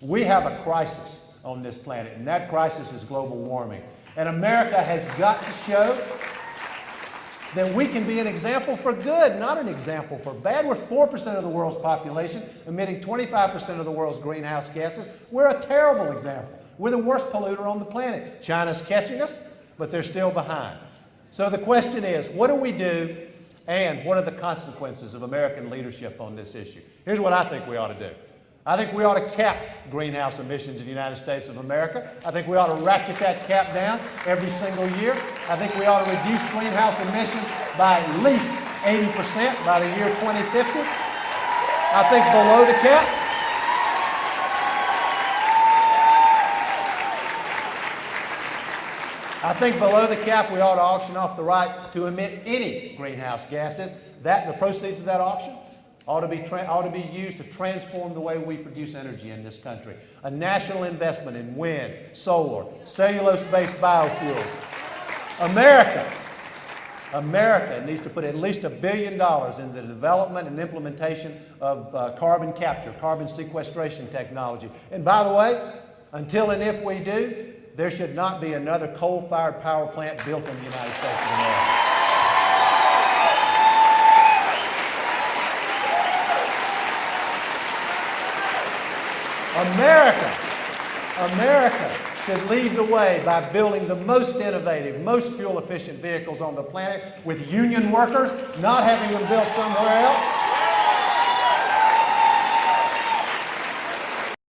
We have a crisis on this planet, and that crisis is global warming. And America has got to show that we can be an example for good, not an example for bad. We're 4% of the world's population, emitting 25% of the world's greenhouse gases. We're a terrible example. We're the worst polluter on the planet. China's catching us, but they're still behind. So the question is, what do we do, and what are the consequences of American leadership on this issue? Here's what I think we ought to do. I think we ought to cap greenhouse emissions in the United States of America. I think we ought to ratchet that cap down every single year. I think we ought to reduce greenhouse emissions by at least 80% by the year 2050. I think below the cap, we ought to auction off the right to emit any greenhouse gases. That, the proceeds of that auction ought to be used to transform the way we produce energy in this country. A national investment in wind, solar, cellulose-based biofuels. America needs to put at least $1 billion in the development and implementation of carbon capture, carbon sequestration technology. And by the way, until and if we do, there should not be another coal-fired power plant built in the United States of America. America should lead the way by building the most innovative, most fuel-efficient vehicles on the planet with union workers, not having them built somewhere else.